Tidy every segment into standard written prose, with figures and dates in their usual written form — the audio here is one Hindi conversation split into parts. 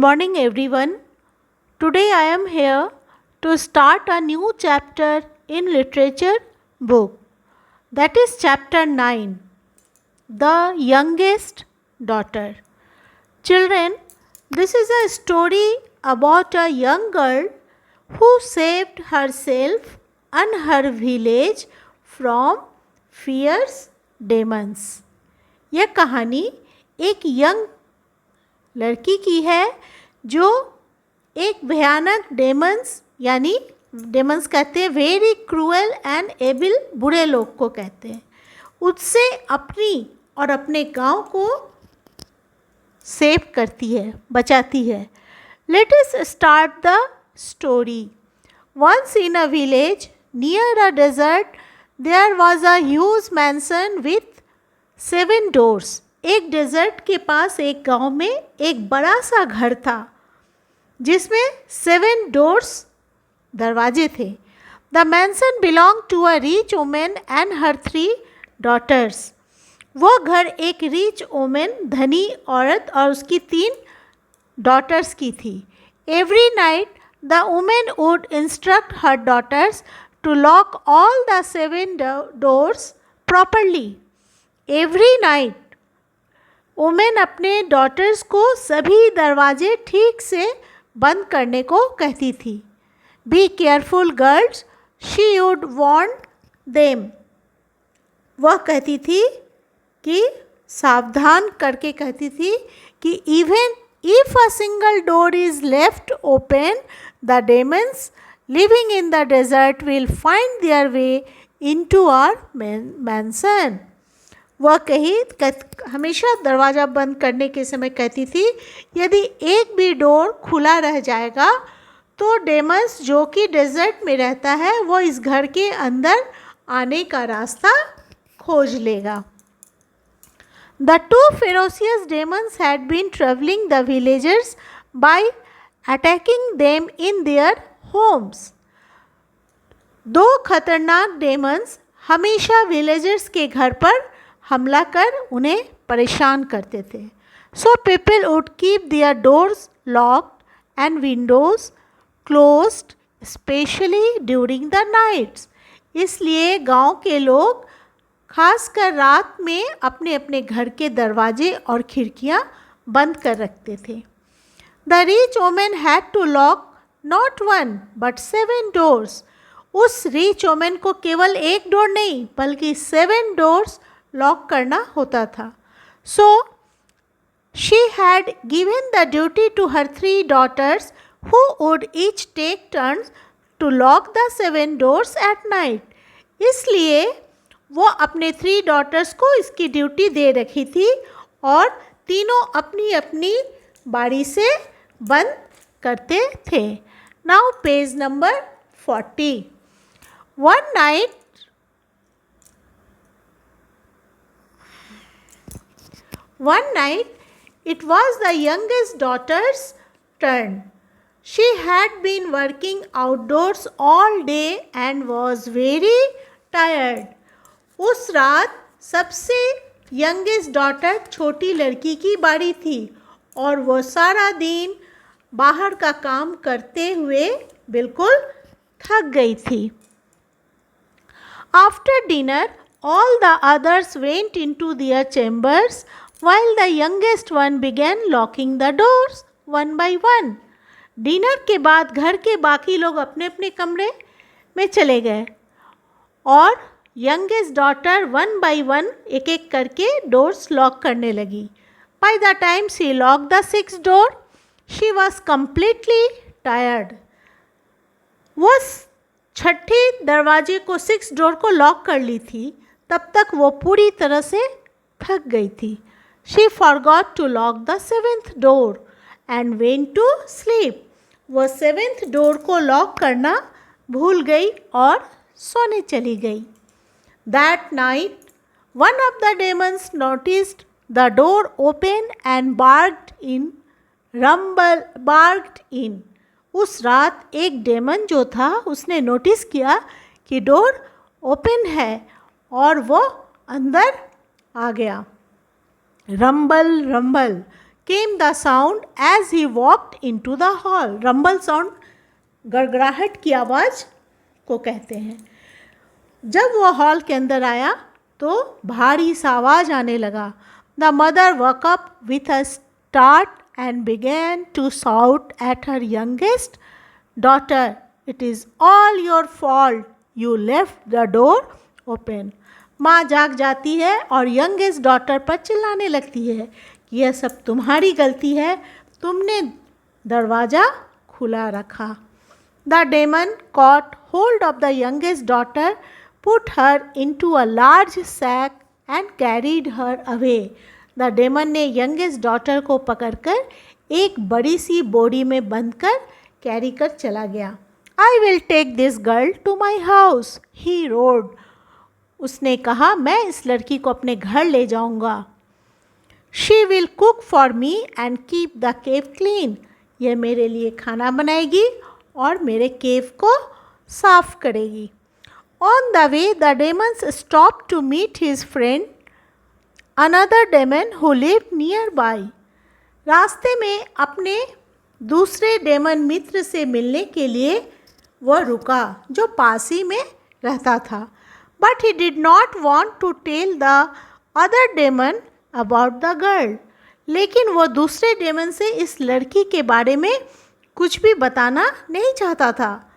morning, everyone. Today I am here to start a new chapter in literature book. That is chapter 9, The Youngest Daughter. Children, this is a story about a young girl who saved herself and her village from fierce demons. यह कहानी एक यंग लड़की की है जो एक भयानक डेमंस यानी डेमंस कहते हैं वेरी क्रूएल एंड एबिल बुरे लोग को कहते हैं, उससे अपनी और अपने गांव को सेव करती है, बचाती है. Let us start the story. Once in a village near a desert there was a huge mansion with 7 doors. एक डेजर्ट के पास एक गांव में एक बड़ा सा घर था जिसमें 7 डोर्स दरवाजे थे. The mansion belong to a rich women and her 3 daughters. वो घर एक रिच वुमेन धनी औरत और उसकी 3 डॉटर्स की थी. Every night the women would instruct her daughters to lock all the 7 doors properly. Every night women अपने डॉटर्स को सभी दरवाजे ठीक से बंद करने को कहती थी. Be careful girls, she would warn them. वह कहती थी कि सावधान करके कहती थी कि even if a single door is left open the demons living in the desert will find their way into our mansion. वह हमेशा दरवाज़ा बंद करने के समय कहती थी यदि एक भी डोर खुला रह जाएगा तो डेमंस जो कि डेजर्ट में रहता है वो इस घर के अंदर आने का रास्ता खोज लेगा. The 2 ferocious demons had been troubling the villagers by attacking them in their homes. 2 खतरनाक डेमंस हमेशा विलेजर्स के घर पर हमला कर उन्हें परेशान करते थे. So people would keep their doors locked and windows closed specially during the nights. इसलिए गांव के लोग खासकर रात में अपने अपने घर के दरवाजे और खिड़कियां बंद कर रखते थे. The rich women had to lock not 1 but 7 doors. उस रिच वुमेन को केवल एक डोर नहीं बल्कि 7 डोर्स लॉक करना होता था. So she had given the duty to her 3 daughters who would each take turns to lock the 7 doors at night. इसलिए वो अपने 3 डॉटर्स को इसकी ड्यूटी दे रखी थी और तीनों अपनी अपनी बारी से बंद करते थे. Now page number 40. One night, it was the youngest daughter's turn. She had been working outdoors all day and was very tired. उस रात सबसे youngest daughter छोटी लड़की की बारी थी और वो सारा दिन बाहर का काम करते हुए बिल्कुल थक गई थी. After dinner, all the others went into their chambers while the youngest one began locking the doors one by one. Dinner के बाद घर के बाकी लोग अपने अपने कमरे में चले गए और यंगेस्ट डॉटर 1 by 1 एक एक करके डोर्स लॉक करने लगी. By the time she locked the 6th door, she was completely tired. वो 6ठे दरवाजे को 6 डोर को लॉक कर ली थी, तब तक वो पूरी तरह से थक गई थी. She forgot to lock the 7th door and went to sleep. वो 7th डोर को लॉक करना भूल गई और सोने चली गई. That night, one of the demons noticed the door open and barged in. उस रात एक डेमन जो था उसने नोटिस किया कि डोर ओपन है और वो अंदर आ गया. Rumble rumble came the sound as he walked into the hall. Rumble sound गड़गड़ाहट की आवाज़ को कहते हैं। जब वह हॉल के अंदर आया तो भारी सा आवाज़ आने लगा। The mother woke up with a start and began to shout at her youngest daughter, "It is all your fault. You left the door open." माँ जाग जाती है और यंगेस्ट डॉटर पर चिल्लाने लगती है कि यह सब तुम्हारी गलती है, तुमने दरवाज़ा खुला रखा। The demon caught hold of the youngest daughter, put her into a large sack and carried her away. The demon ने यंगेस्ट डॉटर को पकड़कर एक बड़ी सी बोरी में बंद कर कैरी कर चला गया। I will take this girl to my house, he roared. उसने कहा, मैं इस लड़की को अपने घर ले जाऊंगा। She will cook for me and keep the cave clean. यह मेरे लिए खाना बनाएगी और मेरे केव को साफ करेगी। On the way, the demons stopped to meet his friend, another demon who lived nearby. रास्ते में अपने दूसरे डेमन मित्र से मिलने के लिए वह रुका जो पास ही में रहता था। But he did not want to tell the other demon about the girl. लेकिन वह दूसरे डेमन से इस लड़की के बारे में कुछ भी बताना नहीं चाहता था।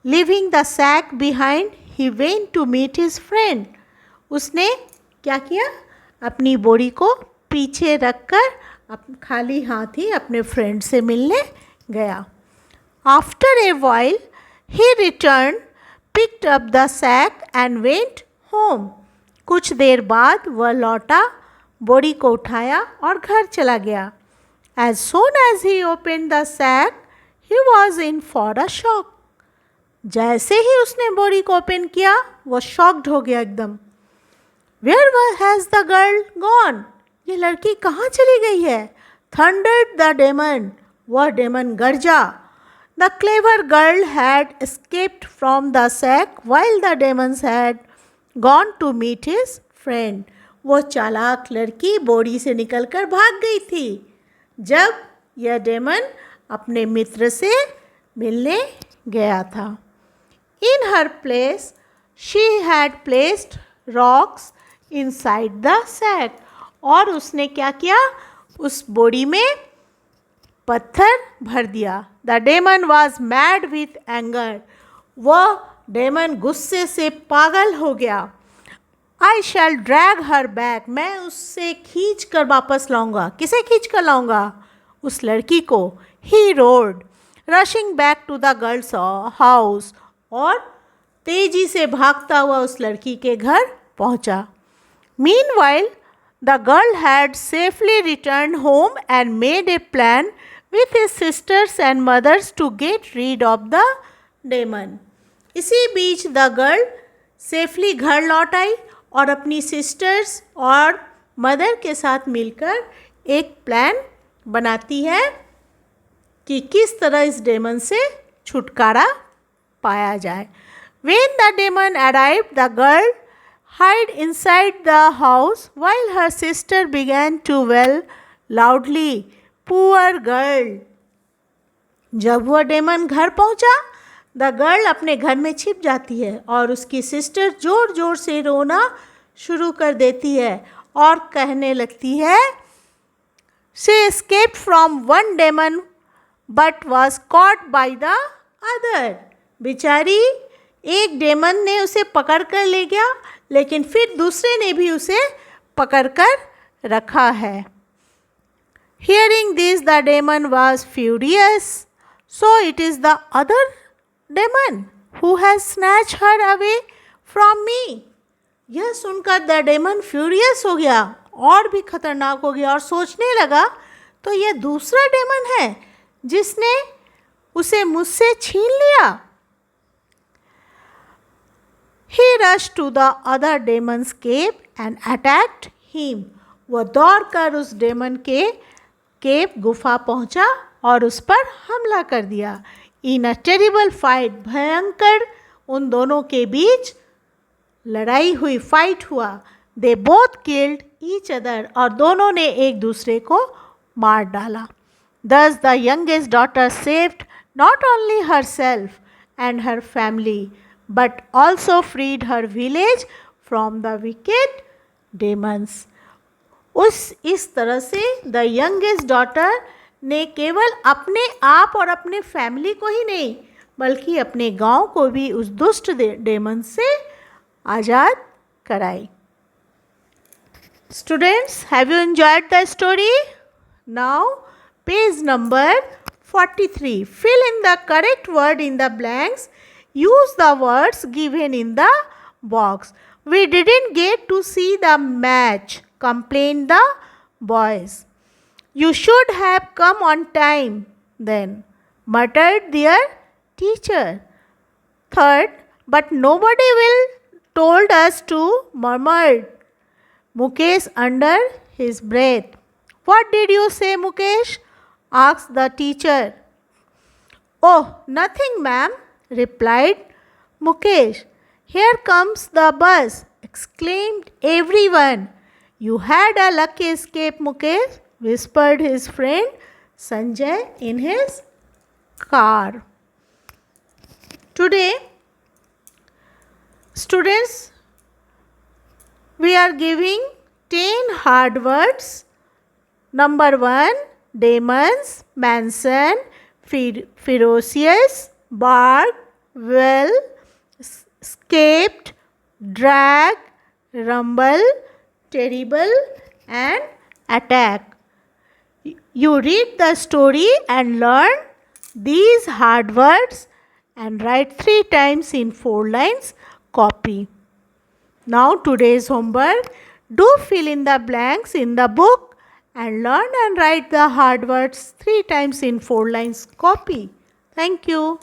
Leaving the sack behind, he went to meet his friend. उसने क्या किया? अपनी बोरी को पीछे रखकर खाली हाथ ही अपने फ्रेंड से मिलने गया। After a while, he returned, picked up the sack and went home. कुछ देर बाद वह लौटा, बोरी को उठाया और घर चला गया। As soon as he opened the sack, he was in for a shock. जैसे ही उसने बोरी को ओपन किया, वो शॉक्ड हो गया एकदम। Where has the girl gone? ये लड़की कहाँ चली गई है? Thundered the demon. वह डेमन गरजा। The clever girl had escaped from the sack while the demons had gone to meet his friend. वो चालाक लड़की बोरी से निकलकर भाग गई थी जब यह डेमन अपने मित्र से मिलने गया था। In her place, she had placed rocks inside the sack. और उसने क्या किया? उस बोरी में पत्थर भर दिया। The demon was mad with anger. वह डेमन गुस्से से पागल हो गया। I shall drag her back. मैं उससे खींच कर वापस लाऊंगा। किसे खींच कर लाऊंगा? उस लड़की को। He roared, rushing back to the girl's house. और तेजी से भागता हुआ उस लड़की के घर पहुंचा। Meanwhile, the girl had safely returned home and made a plan with his sisters and mothers to get rid of the demon. इसी बीच द गर्ल सेफली घर लौट आई और अपनी सिस्टर्स और मदर के साथ मिलकर एक प्लान बनाती है कि किस तरह इस डेमन से छुटकारा पाया जाए। When the demon arrived, the girl hid inside the house while her sister began to wail loudly. Poor girl. जब वह डेमन घर पहुंचा, द गर्ल अपने घर में छिप जाती है और उसकी सिस्टर जोर जोर से रोना शुरू कर देती है और कहने लगती है, She escaped from one demon but was caught by the other. बेचारी एक डेमन ने उसे पकड़ कर ले गया, लेकिन फिर दूसरे ने भी उसे पकड़ कर रखा है। Hearing this, the demon was furious. So it is the other demon who has snatched her away from me. यह सुनकर द डेमन फ्यूरियस हो गया और भी खतरनाक हो गया और सोचने लगा, तो यह दूसरा डेमन है जिसने उसे मुझसे छीन लिया। He rushed to the other demon's cave and attacked him. वह दौड़कर उस डेमन के केव गुफा पहुंचा और उस पर हमला कर दिया। इन अ टेरिबल फाइट, भयंकर उन दोनों के बीच लड़ाई हुई, फाइट हुआ। They both killed each other, और दोनों ने एक दूसरे को मार डाला. Thus the youngest daughter saved not only herself and her family but also freed her village from the wicked demons. इस तरह से द यंगेस्ट डॉटर ने केवल अपने आप और अपने फैमिली को ही नहीं बल्कि अपने गांव को भी उस दुष्ट डेमन से आज़ाद कराई. Students, have you enjoyed the story? Now page number 43. Fill in the correct word in the blanks. Use the words given in the box. We didn't get to see the match, complained the boys. You should have come on time then, muttered their teacher. Third, but nobody will told us to, murmured Mukesh under his breath. What did you say, Mukesh? Asked the teacher. Oh, nothing, ma'am, replied Mukesh. Here comes the bus, exclaimed everyone. You had a lucky escape, Mukesh, whispered his friend Sanjay in his car. Today, students, we are giving 10 hard words. Number 1, demons, mansion, ferocious, bark, well, escaped, drag, rumble, terrible, and attack. You read the story and learn these hard words and write 3 times in 4 lines copy. Now today's homework, do fill in the blanks in the book and learn and write the hard words 3 times in 4 lines copy. Thank you.